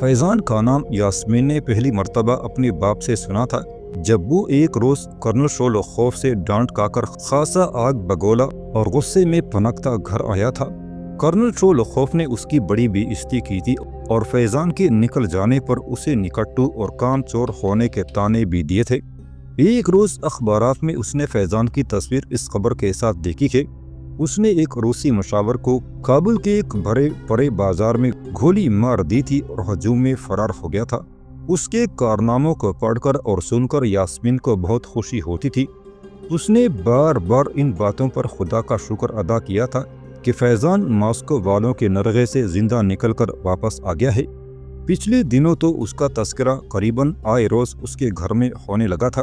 فیضان کا نام یاسمین نے پہلی مرتبہ اپنے باپ سے سنا تھا جب وہ ایک روز کرنل شول خوف سے ڈانٹ کھا کر خاصا آگ بگولا اور غصے میں پھنکتا گھر آیا تھا۔ کرنل شول خوف نے اس کی بڑی بے عزتی کی تھی اور فیضان کے نکل جانے پر اسے نکٹو اور کام چور ہونے کے طعنے بھی دیے تھے۔ ایک روز اخبارات میں اس نے فیضان کی تصویر اس خبر کے ساتھ دیکھی کہ اس نے ایک روسی مشاور کو کابل کے ایک بھرے پڑے بازار میں گولی مار دی تھی اور ہجوم میں فرار ہو گیا تھا۔ اس کے کارناموں کو پڑھ کر اور سن کر یاسمین کو بہت خوشی ہوتی تھی۔ اس نے بار بار ان باتوں پر خدا کا شکر ادا کیا تھا کہ فیضان ماسکو والوں کے نرغے سے زندہ نکل کر واپس آ گیا ہے۔ پچھلے دنوں تو اس کا تذکرہ قریباً آئے روز اس کے گھر میں ہونے لگا تھا۔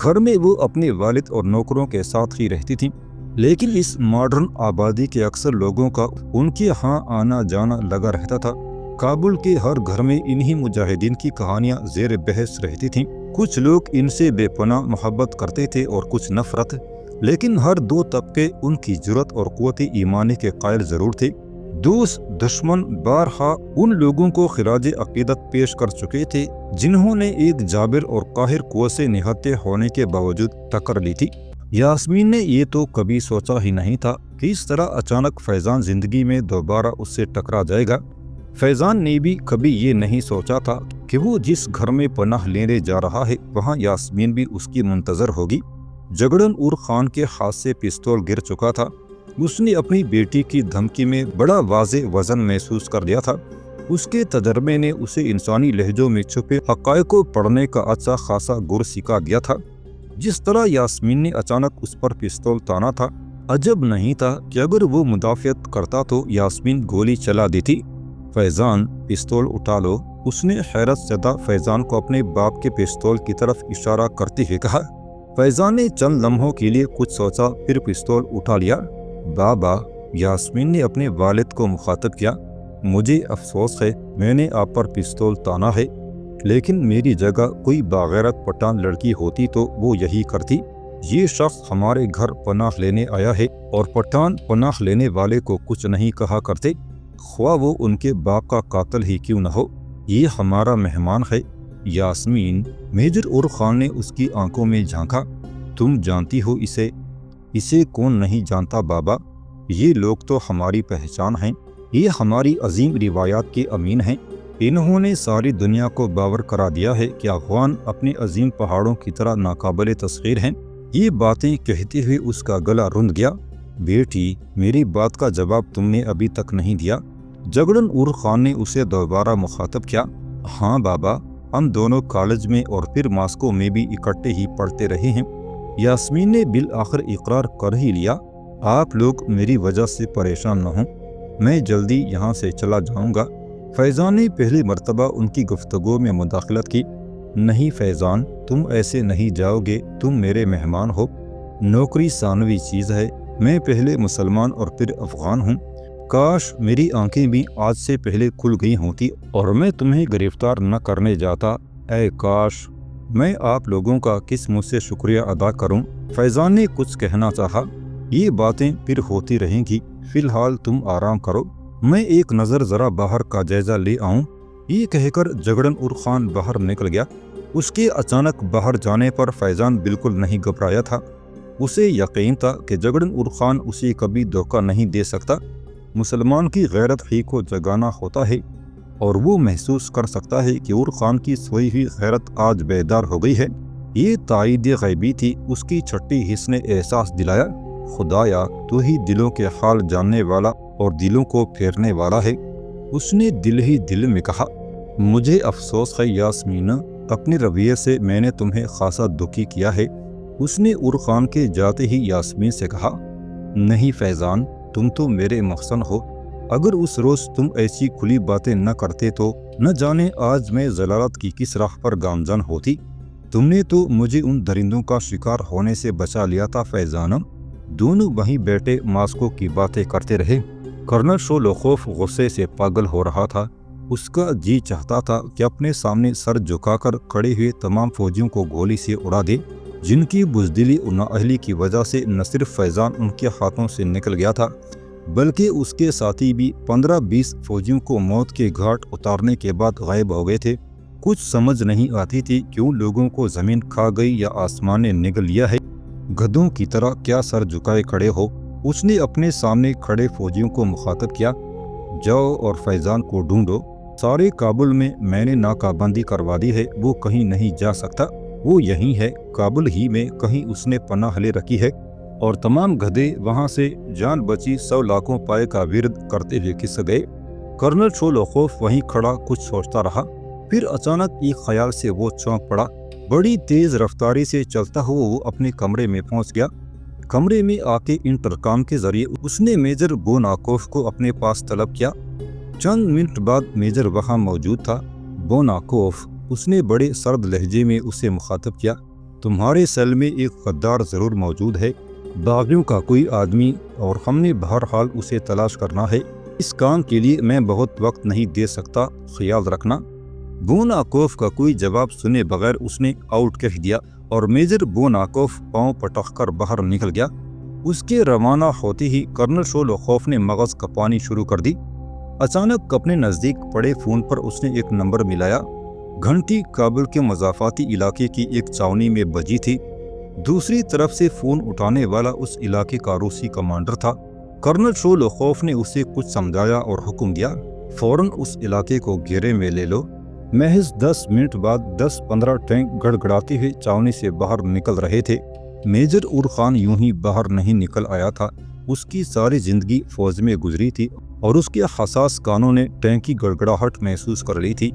گھر میں وہ اپنے والد اور نوکروں کے ساتھ ہی رہتی تھی، لیکن اس ماڈرن آبادی کے اکثر لوگوں کا ان کے ہاں آنا جانا لگا رہتا تھا۔ کابل کے ہر گھر میں انہی مجاہدین کی کہانیاں زیر بحث رہتی تھیں۔ کچھ لوگ ان سے بے پناہ محبت کرتے تھے اور کچھ نفرت، لیکن ہر دو طبقے ان کی جرأت اور قوت ایمانی کے قائل ضرور تھے۔ دوست دشمن بارہا ان لوگوں کو خراج عقیدت پیش کر چکے تھے جنہوں نے ایک جابر اور قاہر قوت سے نہتے ہونے کے باوجود ٹکر لی تھی۔ یاسمین نے یہ تو کبھی سوچا ہی نہیں تھا کہ اس طرح اچانک فیضان زندگی میں دوبارہ اس سے ٹکرا جائے گا۔ فیضان نے بھی کبھی یہ نہیں سوچا تھا کہ وہ جس گھر میں پناہ لینے جا رہا ہے وہاں یاسمین بھی اس کی منتظر ہوگی۔ جگڑن اور خان کے ہاتھ سے پستول گر چکا تھا۔ اس نے اپنی بیٹی کی دھمکی میں بڑا واضح وزن محسوس کر لیا تھا۔ اس کے تجربے نے اسے انسانی لہجوں میں چھپے حقائق کو پڑھنے کا اچھا خاصا گر سکھا دیا تھا۔ جس طرح یاسمین نے اچانک اس پر پستول تانا تھا، عجب نہیں تھا کہ اگر وہ مدافعت کرتا تو یاسمین گولی چلا دیتی۔ فیضان پستول اٹھا لو، اس نے حیرت زدہ فیضان کو اپنے باپ کے پستول کی طرف اشارہ کرتے ہوئے کہا۔ فیضان نے چند لمحوں کے لیے کچھ سوچا، پھر پستول اٹھا لیا۔ بابا، یاسمین نے اپنے والد کو مخاطب کیا، مجھے افسوس ہے میں نے آپ پر پستول تانا ہے، لیکن میری جگہ کوئی باغیرت پٹھان لڑکی ہوتی تو وہ یہی کرتی۔ یہ شخص ہمارے گھر پناہ لینے آیا ہے اور پٹھان پناہ لینے والے کو کچھ نہیں کہا کرتے، خواہ وہ ان کے باپ کا قاتل ہی کیوں نہ ہو۔ یہ ہمارا مہمان ہے۔ یاسمین، میجر اور خان نے اس کی آنکھوں میں جھانکا۔ تم جانتی ہو اسے؟ اسے کون نہیں جانتا بابا، یہ لوگ تو ہماری پہچان ہیں، یہ ہماری عظیم روایات کے امین ہیں۔ انہوں نے ساری دنیا کو باور کرا دیا ہے کہ افغان اپنے عظیم پہاڑوں کی طرح ناقابل تسخیر ہیں۔ یہ باتیں کہتے ہوئے اس کا گلا رند گیا۔ بیٹی، میری بات کا جواب تم نے ابھی تک نہیں دیا۔ جگڑن اور خان نے اسے دوبارہ مخاطب کیا۔ ہاں بابا، ہم دونوں کالج میں اور پھر ماسکو میں بھی اکٹھے ہی پڑھتے رہے ہیں۔ یاسمین نے بالآخر اقرار کر ہی لیا۔ آپ لوگ میری وجہ سے پریشان نہ ہوں، میں جلدی یہاں سے چلا جاؤں گا۔ فیضان نے پہلی مرتبہ ان کی گفتگو میں مداخلت کی۔ نہیں فیضان، تم ایسے نہیں جاؤ گے، تم میرے مہمان ہو۔ نوکری ثانوی چیز ہے، میں پہلے مسلمان اور پھر افغان ہوں۔ کاش میری آنکھیں بھی آج سے پہلے کھل گئی ہوتی اور میں تمہیں گرفتار نہ کرنے جاتا۔ اے کاش، میں آپ لوگوں کا کس منہ سے شکریہ ادا کروں۔ فیضان نے کچھ کہنا چاہا۔ یہ باتیں پھر ہوتی رہیں گی، فی الحال تم آرام کرو، میں ایک نظر ذرا باہر کا جائزہ لے آؤں۔ یہ کہہ کر جگڑن اور خان باہر نکل گیا۔ اس کے اچانک باہر جانے پر فیضان بالکل نہیں گھبرایا تھا۔ اسے یقین تھا کہ جگڑن اور خان اسے کبھی دھوکہ نہیں دے سکتا۔ مسلمان کی غیرت ہی کو جگانا ہوتا ہے، اور وہ محسوس کر سکتا ہے کہ اور خان کی سوئی ہوئی غیرت آج بیدار ہو گئی ہے۔ یہ تائید غیبی تھی۔ اس کی چھٹی حس نے احساس دلایا، خدایا تو ہی دلوں کے حال جاننے والا اور دلوں کو پھیرنے والا ہے۔ اس نے دل ہی دل میں کہا، مجھے افسوس ہے یاسمین، اپنے رویے سے میں نے تمہیں خاصا دکھی کیا ہے۔ اس نے خان کے جاتے ہی یاسمین سے کہا، نہیں فیضان، تم تو میرے محسن ہو، اگر اس روز تم ایسی کھلی باتیں نہ کرتے تو نہ جانے آج میں ضلالت کی کس راہ پر گامزن ہوتی۔ تم نے تو مجھے ان درندوں کا شکار ہونے سے بچا لیا تھا فیضان۔ دونوں وہیں بیٹھے ماسکو کی باتیں کرتے رہے۔ کرنل شولوخوف غصے سے پاگل ہو رہا تھا۔ اس کا جی چاہتا تھا کہ اپنے سامنے سر جھکا کر کھڑے ہوئے تمام فوجیوں کو گولی سے اڑا دے، جن کی بزدلی اور نااہلی کی وجہ سے نہ صرف فیضان ان کے ہاتھوں سے نکل گیا تھا بلکہ اس کے ساتھی بھی 15-20 فوجیوں کو موت کے گھاٹ اتارنے کے بعد غائب ہو گئے تھے۔ کچھ سمجھ نہیں آتی تھی کیوں لوگوں کو زمین کھا گئی یا آسمان نے نگل لیا ہے۔ گدھوں کی طرح کیا سر جھکائے کھڑے ہو؟ اس نے اپنے سامنے کھڑے فوجیوں کو مخاطب کیا، جاؤ اور فیضان کو ڈھونڈو۔ سارے کابل میں نے ناکہ بندی کروا دی ہے، وہ کہیں نہیں جا سکتا، وہ یہیں ہے، کابل ہی میں کہیں اس نے پناہ لے رکھی ہے۔ اور تمام گدھے وہاں سے جان بچی 100 لاکھوں پائے کا ورد کرتے ہوئے کس گئے۔ کرنل شولوخوف وہیں کھڑا کچھ سوچتا رہا، پھر اچانک ایک خیال سے وہ چونک پڑا۔ بڑی تیز رفتاری سے چلتا ہوا وہ اپنے کمرے میں پہنچ گیا۔ کمرے میں آ کے انٹرکام کے ذریعے اس نے میجر بوناکوف کو اپنے پاس طلب کیا۔ چند منٹ بعد میجر وہاں موجود تھا۔ بوناکوف، اس نے بڑے سرد لہجے میں اسے مخاطب کیا، تمہارے سیل میں ایک غدار ضرور موجود ہے، باغیوں کا کوئی آدمی، اور ہم نے بہرحال اسے تلاش کرنا ہے۔ اس کام کے لیے میں بہت وقت نہیں دے سکتا، خیال رکھنا۔ بوناکوف کا کوئی جواب سنے بغیر اس نے آؤٹ کہہ دیا اور میجر بوناکوف پاؤں پٹک کر باہر نکل گیا۔ اس کے روانہ ہوتے ہی کرنل شولوخوف نے مغز کپانی شروع کر دی۔ اچانک اپنے نزدیک پڑے فون پر اس نے ایک نمبر ملایا۔ گھنٹی کابل کے مضافاتی علاقے کی ایک چھاؤنی میں بجی تھی۔ دوسری طرف سے فون اٹھانے والا اس علاقے کا روسی کمانڈر تھا۔ کرنل شولوخوف نے اسے کچھ سمجھایا اور حکم دیا، فوراً اس علاقے کو گھیرے میں لے لو۔ محض 10 منٹ بعد 10-15 ٹینک گڑگڑاتے ہوئے چھاؤنی سے باہر نکل رہے تھے۔ میجر اورخان یوں ہی باہر نہیں نکل آیا تھا، اس کی ساری زندگی فوج میں گزری تھی اور اس کے حساس کانوں نے ٹینک کی گڑگڑاہٹ محسوس کر لی تھی۔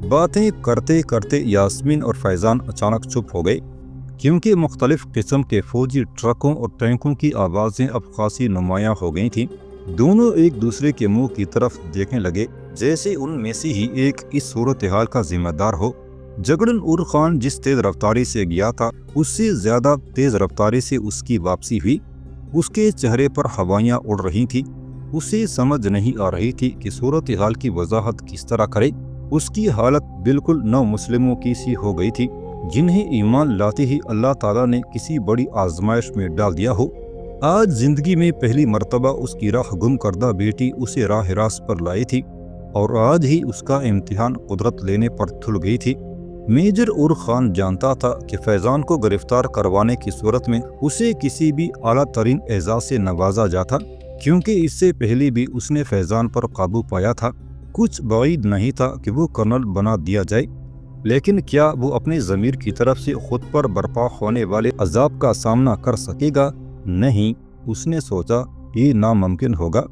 باتیں کرتے کرتے یاسمین اور فیضان اچانک چپ ہو گئے، کیونکہ مختلف قسم کے فوجی ٹرکوں اور ٹینکوں کی آوازیں اب خاصی نمایاں ہو گئی تھیں۔ دونوں ایک دوسرے کے منہ کی طرف دیکھنے لگے، جیسے ان میں سے ہی ایک اس صورتحال کا ذمہ دار ہو۔ جگڑن اورخان جس تیز رفتاری سے گیا تھا، اس سے زیادہ تیز رفتاری سے اس کی واپسی ہوئی۔ اس کے چہرے پر ہوائیاں اڑ رہی تھیں۔ اسے سمجھ نہیں آ رہی تھی کہ صورتحال کی وضاحت کس طرح کرے۔ اس کی حالت بالکل نو مسلموں کی سی ہو گئی تھی، جنہیں ایمان لاتے ہی اللہ تعالیٰ نے کسی بڑی آزمائش میں ڈال دیا ہو۔ آج زندگی میں پہلی مرتبہ اس کی راہ گم کردہ بیٹی اسے راہ راست پر لائی تھی، اور آج ہی اس کا امتحان قدرت لینے پر تھل گئی تھی۔ میجر اورخان جانتا تھا کہ فیضان کو گرفتار کروانے کی صورت میں اسے کسی بھی اعلیٰ ترین اعزاز سے نوازا جاتا، کیونکہ اس سے پہلے بھی اس نے فیضان پر قابو پایا تھا۔ کچھ بعید نہیں تھا کہ وہ کرنل بنا دیا جائے، لیکن کیا وہ اپنے ضمیر کی طرف سے خود پر برپا ہونے والے عذاب کا سامنا کر سکے گا؟ نہیں، اس نے سوچا، یہ ناممکن ہوگا۔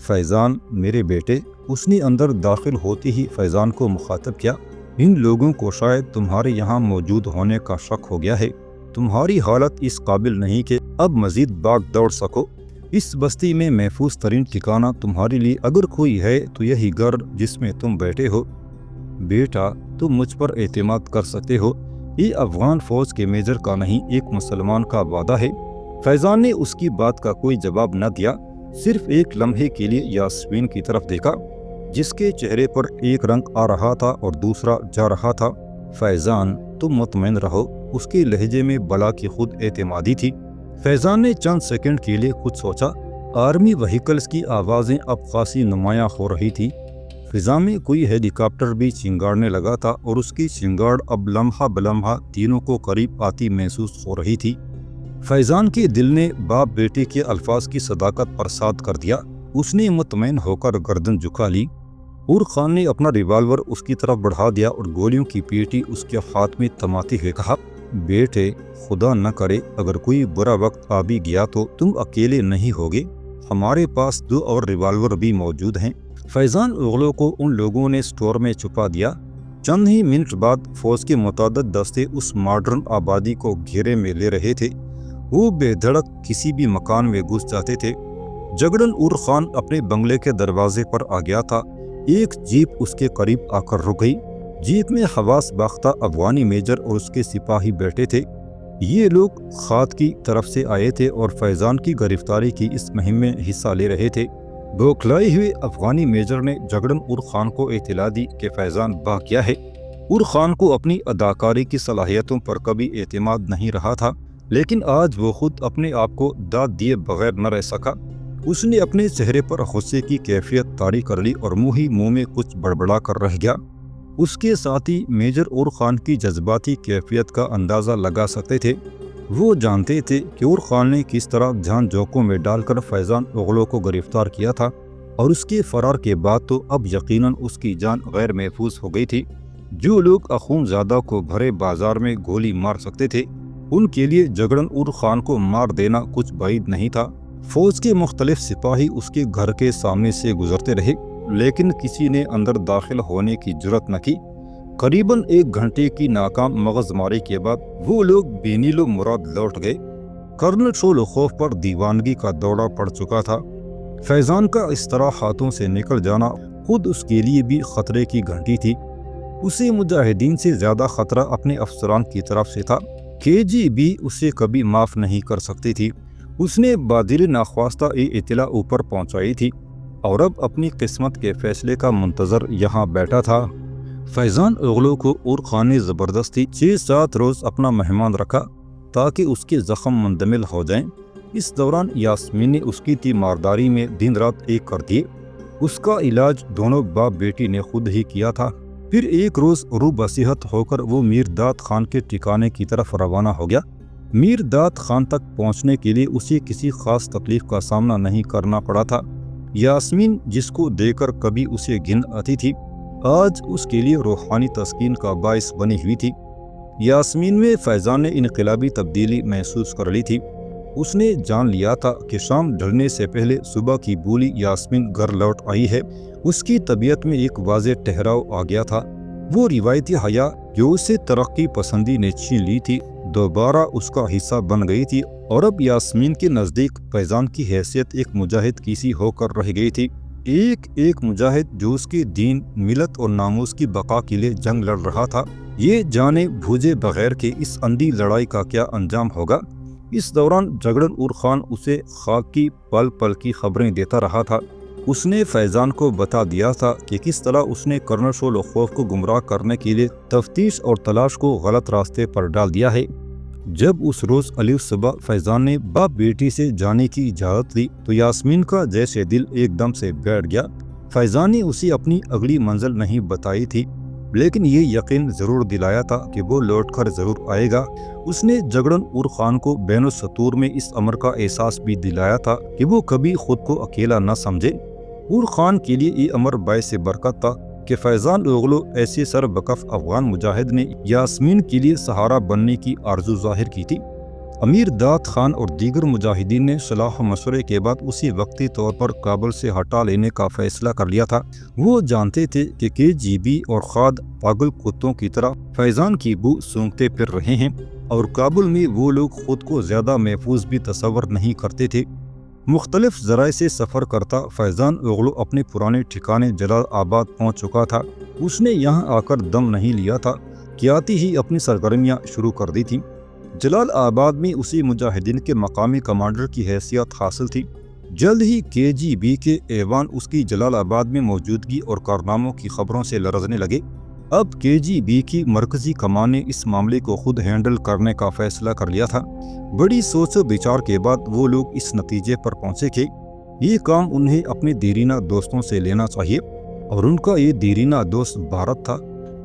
فیضان، میرے بیٹے، اس نے اندر داخل ہوتے ہی فیضان کو مخاطب کیا، ان لوگوں کو شاید تمہارے یہاں موجود ہونے کا شک ہو گیا ہے۔ تمہاری حالت اس قابل نہیں کہ اب مزید بھاگ دوڑ سکو۔ اس بستی میں محفوظ ترین ٹھکانہ تمہارے لیے اگر کوئی ہے تو یہی گھر جس میں تم بیٹھے ہو۔ بیٹا، تم مجھ پر اعتماد کر سکتے ہو، یہ افغان فوج کے میجر کا نہیں، ایک مسلمان کا وعدہ ہے۔ فیضان نے اس کی بات کا کوئی جواب نہ دیا، صرف ایک لمحے کے لیے یاسمین کی طرف دیکھا، جس کے چہرے پر ایک رنگ آ رہا تھا اور دوسرا جا رہا تھا۔ فیضان، تم مطمئن رہو، اس کے لہجے میں بلا کی خود اعتمادی تھی۔ فیضان نے چند سیکنڈ کے لیے کچھ سوچا۔ آرمی وہیکلز کی آوازیں اب خاصی نمایاں ہو رہی تھی۔ فضا میں کوئی ہیلی کاپٹر بھی چنگاڑنے لگا تھا اور اس کی چنگاڑ اب لمحہ بلمحہ تینوں کو قریب آتی محسوس ہو رہی تھی۔ فیضان کے دل نے باپ بیٹے کے الفاظ کی صداقت پر ساتھ کر دیا۔ اس نے مطمئن ہو کر گردن جھکا لی۔ اورخان نے اپنا ریوالور اس کی طرف بڑھا دیا اور گولیوں کی پیٹی اس کے ہاتھ میں تھماتے ہوئے کہا، بیٹے، خدا نہ کرے اگر کوئی برا وقت آ بھی گیا تو تم اکیلے نہیں ہوگے، ہمارے پاس 2 اور ریوالور بھی موجود ہیں۔ فیضان اوغلوں کو ان لوگوں نے سٹور میں چھپا دیا۔ چند ہی منٹ بعد فوج کے متعدد دستے اس ماڈرن آبادی کو گھیرے میں لے رہے تھے۔ وہ بے دھڑک کسی بھی مکان میں گھس جاتے تھے۔ جگڑن اورخان اپنے بنگلے کے دروازے پر آ گیا تھا۔ ایک جیپ اس کے قریب آ کر رک گئی۔ جیپ میں حواس باختہ افغانی میجر اور اس کے سپاہی بیٹھے تھے۔ یہ لوگ خات کی طرف سے آئے تھے اور فیضان کی گرفتاری کی اس مہم میں حصہ لے رہے تھے۔ بوکھلائے ہوئے افغانی میجر نے جگڑن اورخان کو اطلاع دی کہ فیضان بھاگ گیا ہے۔ اورخان کو اپنی اداکاری کی صلاحیتوں پر کبھی اعتماد نہیں رہا تھا، لیکن آج وہ خود اپنے آپ کو داد دیے بغیر نہ رہ سکا۔ اس نے اپنے چہرے پر غصے کی کیفیت طاری کر لی اور منہ میں کچھ بڑبڑا کر رہ گیا۔ اس کے ساتھی میجر اور خان کی جذباتی کیفیت کا اندازہ لگا سکتے تھے۔ وہ جانتے تھے کہ اور خان نے کس طرح جان جوکوں میں ڈال کر فیضان اغلو کو گرفتار کیا تھا، اور اس کے فرار کے بعد تو اب یقیناً اس کی جان غیر محفوظ ہو گئی تھی۔ جو لوگ اخون زادہ کو بھرے بازار میں گولی مار سکتے تھے، ان کے لیے جگڑن اور خان کو مار دینا کچھ بعید نہیں تھا۔ فوج کے مختلف سپاہی اس کے گھر کے سامنے سے گزرتے رہے، لیکن کسی نے اندر داخل ہونے کی جرات نہ کی۔ قریباً 1 گھنٹے کی ناکام مغز ماری کے بعد وہ لوگ بے نیل و مراد لوٹ گئے۔ کرنل شولوخوف پر دیوانگی کا دورہ پڑ چکا تھا۔ فیضان کا اس طرح ہاتھوں سے نکل جانا خود اس کے لیے بھی خطرے کی گھنٹی تھی۔ اسے مجاہدین سے زیادہ خطرہ اپنے افسران کی طرف سے تھا۔ KGB اسے کبھی معاف نہیں کر سکتی تھی۔ اس نے بادر ناخواستہ اطلاع اوپر پہنچائی تھی اور اب اپنی قسمت کے فیصلے کا منتظر یہاں بیٹھا تھا۔ فیضان اغلو کو اور خان نے زبردستی 6-7 روز اپنا مہمان رکھا تاکہ اس کے زخم مندمل ہو جائیں۔ اس دوران یاسمین نے اس کی تیمارداری میں دن رات ایک کر دیے۔ اس کا علاج دونوں باپ بیٹی نے خود ہی کیا تھا۔ پھر ایک روز روح بصیحت ہو کر وہ میر داد خان کے ٹھکانے کی طرف روانہ ہو گیا۔ میر داد خان تک پہنچنے کے لیے اسے کسی خاص تکلیف کا سامنا نہیں کرنا پڑا تھا۔ یاسمین جس کو دیکھ کر کبھی اسے گھن آتی تھی، آج اس کے لیے روحانی تسکین کا باعث بنی ہوئی تھی۔ یاسمین میں فیضان نے انقلابی تبدیلی محسوس کر لی تھی۔ اس نے جان لیا تھا کہ شام ڈھلنے سے پہلے صبح کی بولی یاسمین گھر لوٹ آئی ہے۔ اس کی طبیعت میں ایک واضح ٹھہراؤ آ گیا تھا۔ وہ روایتی حیا جو اسے ترقی پسندی نے چھین لی تھی دوبارہ اس کا حصہ بن گئی تھی، اور اب یاسمین کے نزدیک فیضان کی حیثیت ایک مجاہد کی سی ہو کر رہ گئی تھی۔ ایک مجاہد جو اس کے دین، ملت اور ناموس کی بقا کے لیے جنگ لڑ رہا تھا۔ یہ جانے بوجھے بغیر کہ اس اندھی لڑائی کا کیا انجام ہوگا۔ اس دوران جگڑن اور خان اسے خاک کی پل پل کی خبریں دیتا رہا تھا۔ اس نے فیضان کو بتا دیا تھا کہ کس طرح اس نے کرنل شولوخوف کو گمراہ کرنے کے لیے تفتیش اور تلاش کو غلط راستے پر ڈال دیا ہے۔ جب اس روز علیف صبح فیضان نے باپ بیٹی سے جانے کی اجازت لی تو یاسمین کا جیسے دل ایک دم سے بیٹھ گیا۔ فیضان نے اسے اپنی اگلی منزل نہیں بتائی تھی، لیکن یہ یقین ضرور دلایا تھا کہ وہ لوٹ کر ضرور آئے گا۔ اس نے جگڑن اور خان کو بین السطور میں اس امر کا احساس بھی دلایا تھا کہ وہ کبھی خود کو اکیلا نہ سمجھے۔ اور خان کے لیے یہ امر باعث برکت تھا کہ فیضان اغلو ایسے سربکف افغان مجاہد نے یاسمین کے لیے سہارا بننے کی آرزو ظاہر کی تھی۔ امیر داد خان اور دیگر مجاہدین نے صلاح و مشورے کے بعد اسی وقتی طور پر کابل سے ہٹا لینے کا فیصلہ کر لیا تھا۔ وہ جانتے تھے کہ KGB اور خاد پاگل کتوں کی طرح فیضان کی بو سونگتے پھر رہے ہیں، اور کابل میں وہ لوگ خود کو زیادہ محفوظ بھی تصور نہیں کرتے تھے۔ مختلف ذرائع سے سفر کرتا فیضان اغلو اپنے پرانے ٹھکانے جلال آباد پہنچ چکا تھا۔ اس نے یہاں آ کر دم نہیں لیا تھا کہ آتی ہی اپنی سرگرمیاں شروع کر دی تھیں۔ جلال آباد میں اسی مجاہدین کے مقامی کمانڈر کی حیثیت حاصل تھی۔ جلد ہی KGB کے ایوان اس کی جلال آباد میں موجودگی اور کارناموں کی خبروں سے لرزنے لگے۔ اب KGB کی مرکزی کمان نے اس معاملے کو خود ہینڈل کرنے کا فیصلہ کر لیا تھا۔ بڑی سوچ و بچار کے بعد وہ لوگ اس نتیجے پر پہنچے کہ یہ کام انہیں اپنے دیرینہ دوستوں سے لینا چاہیے، اور ان کا یہ دیرینہ دوست بھارت تھا۔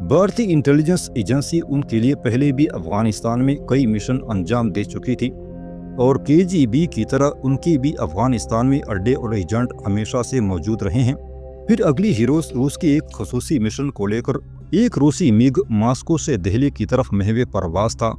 بھارتی انٹیلیجنس ایجنسی ان کے لیے پہلے بھی افغانستان میں کئی مشن انجام دے چکی تھی، اور KGB کی طرح ان کی بھی افغانستان میں اڈے اور ایجنٹ ہمیشہ سے موجود رہے ہیں۔ پھر اگلی ہی روز روس کے ایک خصوصی مشن کو لے کر ایک روسی میگ ماسکو سے دہلی کی طرف محو پرواز تھا۔